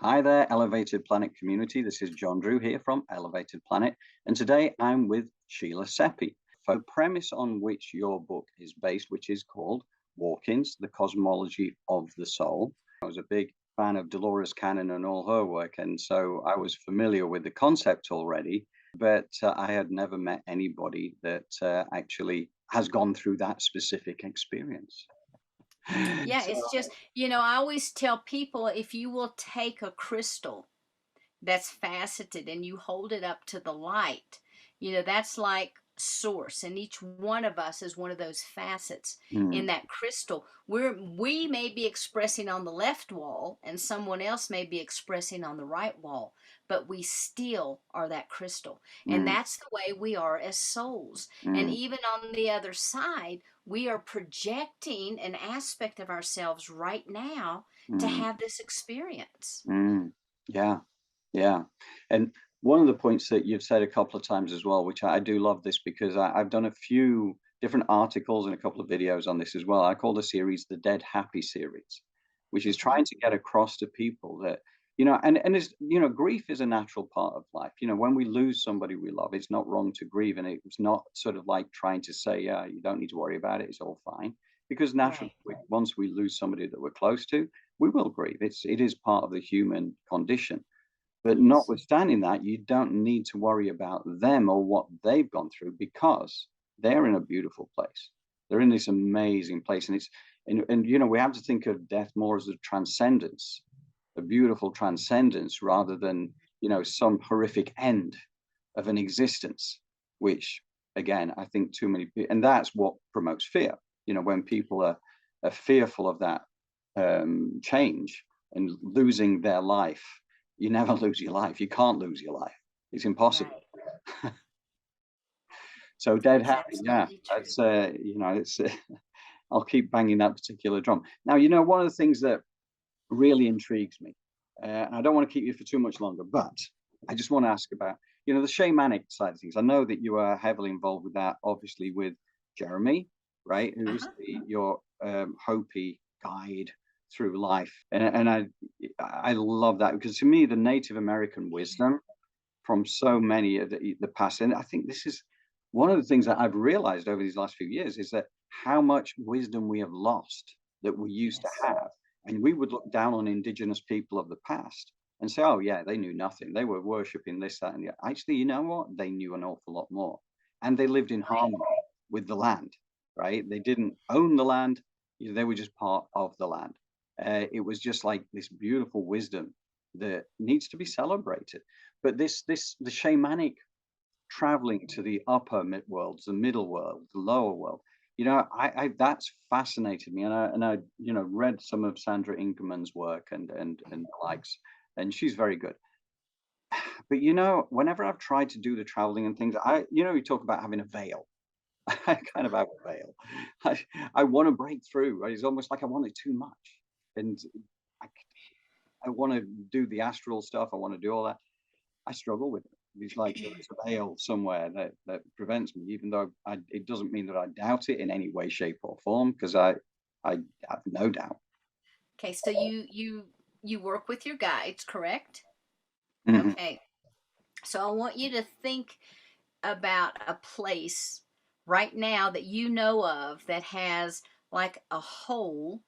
Hi there, Elevated Planet community. This is John Drew here from Elevated Planet, and today I'm with Sheila Seppi. For the premise on which your book is based, which is called Walkins, The Cosmology of the Soul. I was a big fan of Dolores Cannon and all her work, and so I was familiar with the concept already, but I had never met anybody that actually has gone through that specific experience. Yeah, So, it's just, I always tell people if you will take a crystal that's faceted and you hold it up to the light, that's like source. And each one of us is one of those facets mm, in that crystal. We may be expressing on the left wall and someone else may be expressing on the right wall, but we still are that crystal. And mm, that's the way we are as souls. And mm, even on the other side, we are projecting an aspect of ourselves right now to mm, have this experience. mm. Yeah. Yeah. And one of the points that you've said a couple of times as well, which I do love this because I've done a few different articles and a couple of videos on this as well. I call the series the Dead Happy series, which is Hmm. trying to get across to people that, and it's, grief is a natural part of life. When we lose somebody we love, it's not wrong to grieve. And it's not sort of like trying to say, yeah, you don't need to worry about it. It's all fine. Because naturally, Right. once we lose somebody that we're close to, we will grieve. It is part of the human condition, but Yes. notwithstanding that, you don't need to worry about them or what they've gone through because they're in a beautiful place. They're in this amazing place. And we have to think of death more as a transcendence, a beautiful transcendence rather than, some horrific end of an existence, which again, I think too many people, and that's what promotes fear. When people are fearful of that change and losing their life, you never lose your life. You can't lose your life. It's impossible. Right. So dead It's happy, yeah. absolutely That's true. it's. I'll keep banging that particular drum. Now, one of the things that really intrigues me, and I don't want to keep you for too much longer, but I just want to ask about, the shamanic side of things. I know that you are heavily involved with that, obviously with Jeremy, right? Who's Uh-huh. your Hopi guide through life, and I love that because to me the Native American wisdom from so many of the past, and I think this is one of the things that I've realized over these last few years is that how much wisdom we have lost that we used to Yes. have. And we would look down on indigenous people of the past and say, oh, yeah, they knew nothing. They were worshiping this, that, and the other. Actually, you know what? They knew an awful lot more. And they lived in Right. harmony with the land, right? They didn't own the land, they were just part of the land. It was just like this beautiful wisdom that needs to be celebrated. But the shamanic traveling to the upper mid worlds, the middle world, the lower world. I that's fascinated me, and I read some of Sandra Ingerman's work and the likes, and she's very good. But whenever I've tried to do the traveling and things, you talk about having a veil. I kind of have a veil. I want to break through. Right? It's almost like I want it too much, and I, I want to do the astral stuff. I want to do all that. I struggle with it. It's like there's a veil somewhere that prevents me, even though it doesn't mean that I doubt it in any way, shape, or form, because I have no doubt. Okay, so you work with your guides, correct? Mhm, Okay. So I want you to think about a place right now that you know of that has like a hole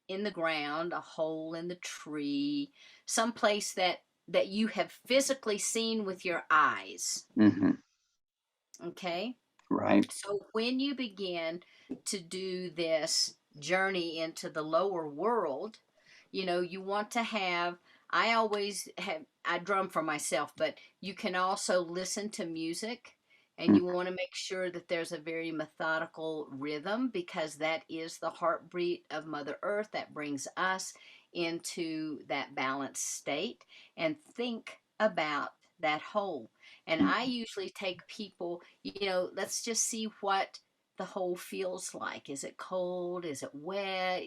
in the ground, a hole in the tree, some place that you have physically seen with your eyes. mhm, Okay? right. So when you begin to do this journey into the lower world, you want to have, I always have, I drum for myself, but you can also listen to music and Mm, you want to make sure that there's a very methodical rhythm because that is the heartbeat of Mother Earth that brings us into that balanced state, and think about that whole. And I mm, usually take people, let's just see what the hole feels like. Is it cold? Is it wet?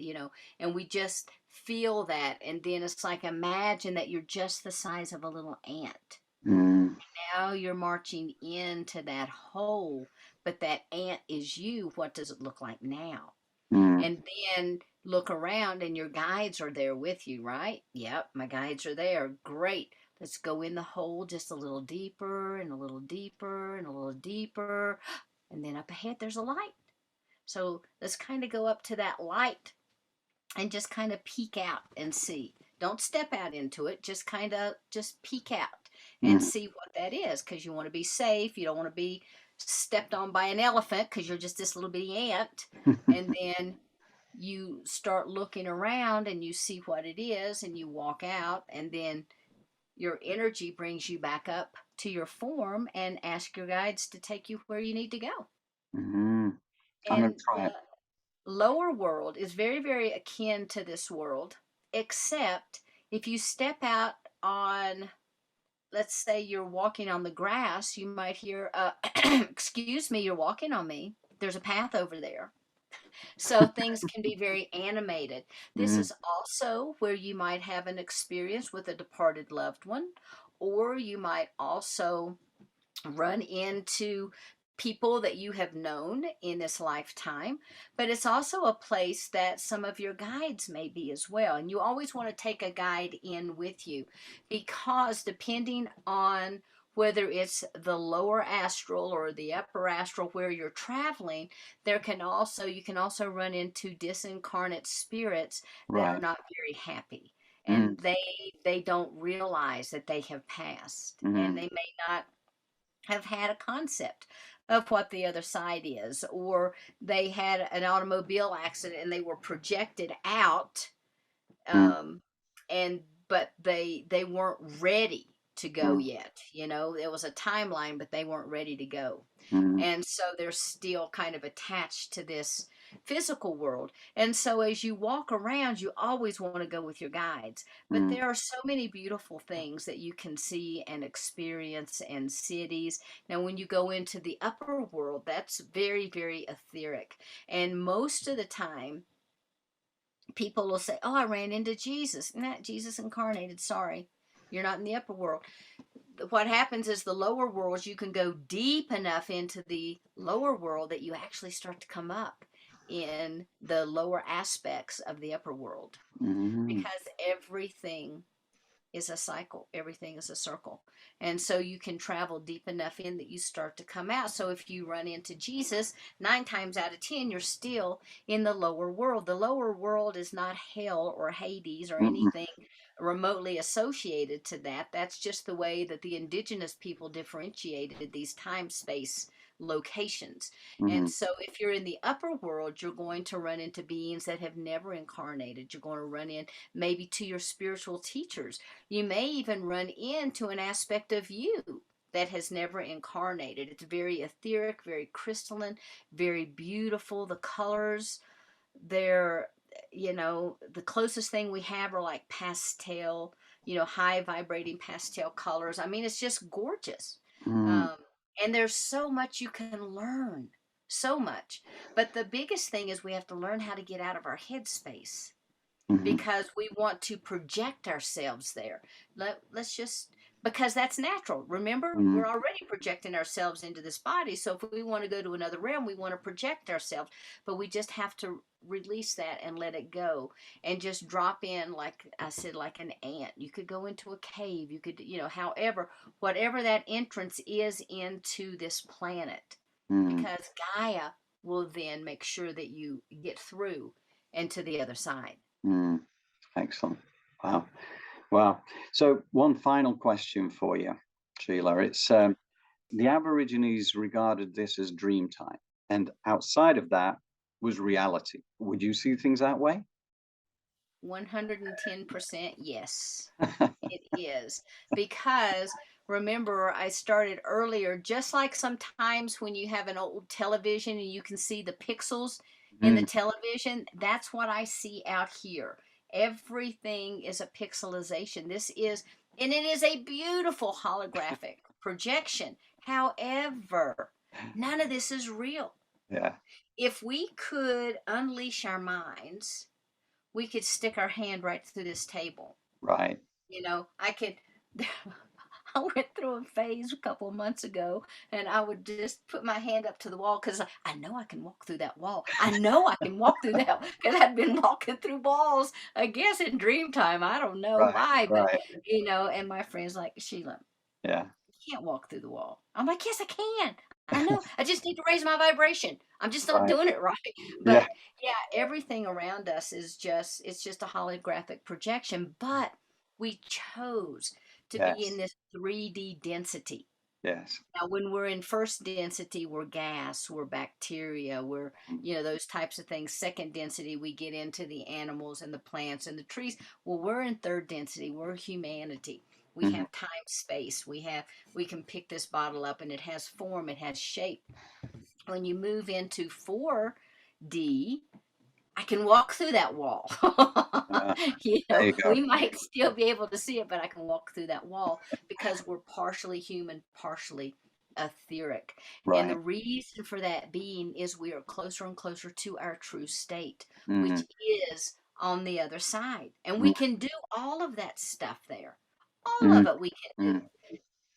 And we just feel that. And then it's like, imagine that you're just the size of a little ant. mm, Now you're marching into that hole, but that ant is you. What does it look like now? Mm. And then look around and your guides are there with you, right? Yep, my guides are there. Great. Let's go in the hole just a little deeper and a little deeper and a little deeper. And then up ahead, there's a light. So let's kind of go up to that light and just kind of peek out and see. Don't step out into it, just peek out and Mm. see what that is, because you want to be safe. You don't want to be stepped on by an elephant because you're just this little bitty ant. And then you start looking around and you see what it is and you walk out, and then your energy brings you back up to your form and ask your guides to take you where you need to go. Mm. I'm going to And try it. the lower world is very, very akin to this world, except if you step out on, let's say you're walking on the grass, you might hear, excuse me, you're walking on me. There's a path over there. So things can be very animated. This Mm. is also where you might have an experience with a departed loved one, or you might also run into people that you have known in this lifetime, but it's also a place that some of your guides may be as well. And you always want to take a guide in with you, because depending on whether it's the lower astral or the upper astral where you're traveling, you can also run into disincarnate spirits that are Right. not very happy, Mm. and they don't realize that they have passed, and Mm. they may not have had a concept of what the other side is, or they had an automobile accident and they were projected out, Mm. um, and but they weren't ready to go Mm. yet. There was a timeline, but they weren't ready to go, Mm. and so they're still kind of attached to this physical world. And so as you walk around, you always want to go with your guides, but Mm. there are so many beautiful things that you can see and experience, and cities. Now when you go into the upper world, that's very, very etheric, and most of the time people will say, "Oh, I ran into Jesus." Not Jesus incarnated. Sorry, you're not in the upper world. What happens is the lower worlds, you can go deep enough into the lower world that you actually start to come up in the lower aspects of the upper world, Mm. because everything is a cycle. Everything is a circle. And so you can travel deep enough in that you start to come out. So if you run into Jesus, 9 times out of 10, you're still in the lower world. The lower world is not hell or Hades or Mm. anything remotely associated to that. That's just the way that the indigenous people differentiated these time space locations. And Mm. so if you're in the upper world, you're going to run into beings that have never incarnated. You're going to run in maybe to your spiritual teachers. You may even run into an aspect of you that has never incarnated. It's very etheric, very crystalline, very beautiful. The colors, they're, the closest thing we have are like pastel, high vibrating pastel colors. I mean, it's just gorgeous. Mm. Um, and there's so much you can learn, so much. But the biggest thing is we have to learn how to get out of our headspace, Mm. because we want to project ourselves there. Let's just, because that's natural. Remember, Mm. we're already projecting ourselves into this body. So if we want to go to another realm, we want to project ourselves, but we just have to release that and let it go, and just drop in, like I said, like an ant. You could go into a cave, you could, however, whatever that entrance is into this planet, Mm. because Gaia will then make sure that you get through and to the other side. Mm. Excellent. Wow. Wow. So one final question for you, Sheila. It's the Aborigines regarded this as dream time, and outside of that was reality. Would you see things that way? 110% yes, it is. Because remember, I started earlier, just like sometimes when you have an old television and you can see the pixels in the Mm. television, that's what I see out here. Everything is a pixelization. And it is a beautiful holographic projection. However, none of this is real. Yeah. If we could unleash our minds, we could stick our hand right through this table. Right. I could. I went through a phase a couple of months ago, and I would just put my hand up to the wall because I know I can walk through that wall. I know I can walk through that because I've been walking through walls, I guess in dream time. I don't know Right, why, but right. and my friend's like, Sheila, Yeah. you can't walk through the wall. I'm like, yes, I can. I know. I just need to raise my vibration. I'm just not Right. doing it right. Yeah. But yeah, everything around us is it's just a holographic projection. But we chose to be in Yes. this 3D density. Yes. Now, when we're in first density, we're gas, we're bacteria, we're, Mm, those types of things. Second density, we get into the animals and the plants and the trees. Well, we're in third density, we're humanity. We mhm, have time, space. We can pick this bottle up and it has form, it has shape. When you move into 4D, I can walk through that wall. yeah. There you go. We might still be able to see it, but I can walk through that wall because we're partially human, partially etheric. And the Right. reason for that being is we are closer and closer to our true state, Mhm, which is on the other side. And we mm, can do all of that stuff there. All mm, of it we can do. mm,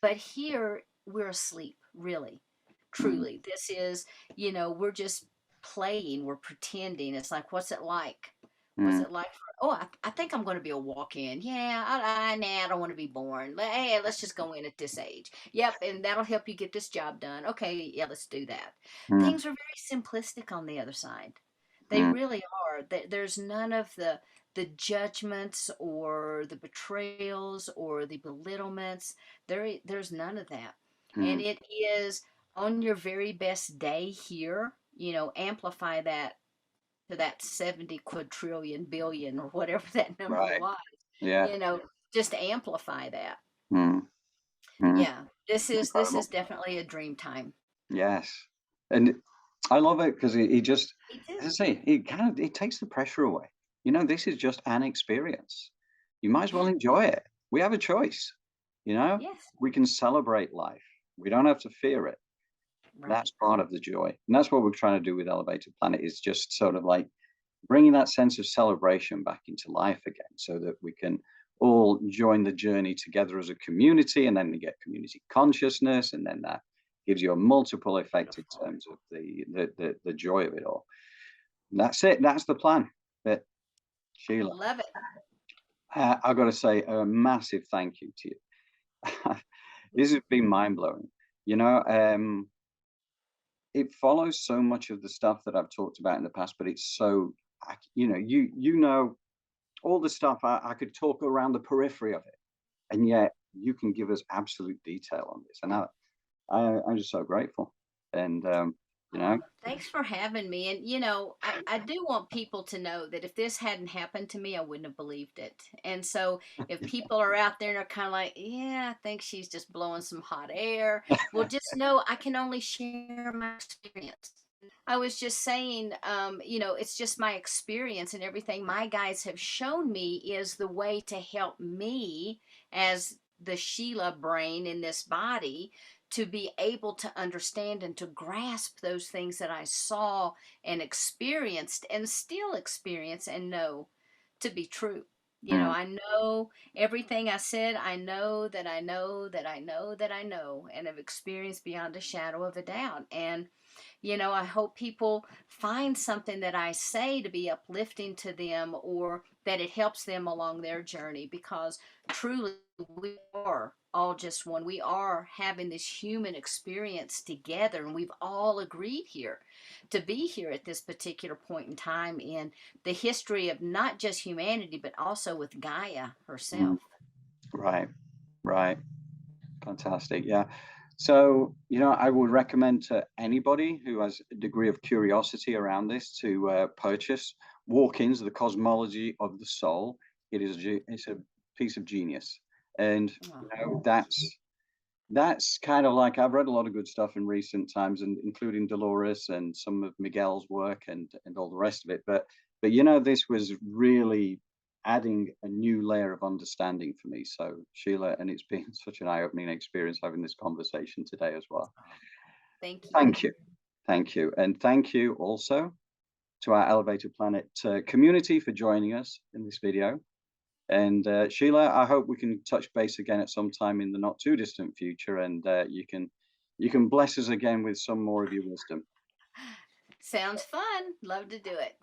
But here we're asleep, really, mm, truly. This is, we're just playing, we're pretending. It's like, what's it like? What's mm, it like for, oh, I think I'm going to be a walk-in. Yeah, nah, I don't want to be born. Hey, let's just go in at this age. Yep, and that'll help you get this job done. Okay, yeah, let's do that. mm, Things are very simplistic on the other side. They mm, really are. There's none of the judgments or the betrayals or the belittlements. There's none of that. And mm. it is on your very best day here, amplify that to that 70 quadrillion billion or whatever that number Right. was, Yeah. you know, just amplify that. Mm, mm. Yeah. This is Incredible. definitely a dream time. Yes. And I love it because he just, Me too. as I say, it takes the pressure away. This is just an experience. You might as Yeah. well enjoy it. We have a choice, you know? Yes. We can celebrate life. We don't have to fear it. That's Right. part of the joy. And that's what we're trying to do with Elevated Planet is just sort of like bringing that sense of celebration back into life again so that we can all join the journey together as a community, and then we get community consciousness, and then that gives you a multiple effect in Beautiful. terms of the joy of it all. And that's it. That's the plan. But I Sheila, love it. I've got to say a massive thank you to you. This has been mind blowing. You know, it follows so much of the stuff that I've talked about in the past, but it's so, you know all the stuff I could talk around the periphery of it, and yet you can give us absolute detail on this, and I'm just so grateful. And you know, Thanks for having me. And, I do want people to know that if this hadn't happened to me, I wouldn't have believed it. And so if people are out there and are kind of like, yeah, I think she's just blowing some hot air, well, just know I can only share my experience. I was just saying, it's just my experience and everything my guides have shown me is the way to help me as the Sheila brain in this body to be able to understand and to grasp those things that I saw and experienced and still experience and know to be true. mm, I know everything I said, I know that I know that I know that I know and have experienced beyond a shadow of a doubt. And I hope people find something that I say to be uplifting to them or that it helps them along their journey because truly we are all just one. We are having this human experience together, and we've all agreed here to be here at this particular point in time in the history of not just humanity, but also with Gaia mm, herself. right, right, fantastic, yeah. So I would recommend to anybody who has a degree of curiosity around this to purchase Walkin's The Cosmology of the Soul. It's a piece of genius, and Oh, that's kind of like I've read a lot of good stuff in recent times, and including Dolores and some of Miguel's work and all the rest of it. But this was really adding a new layer of understanding for me. So Sheila, and it's been such an eye-opening experience having this conversation today as well. thank you. Thank you, thank you, and thank you also to our Elevated Planet community for joining us in this video. And Sheila, I hope we can touch base again at some time in the not too distant future, and you can bless us again with some more of your wisdom. Sounds fun. Love to do it.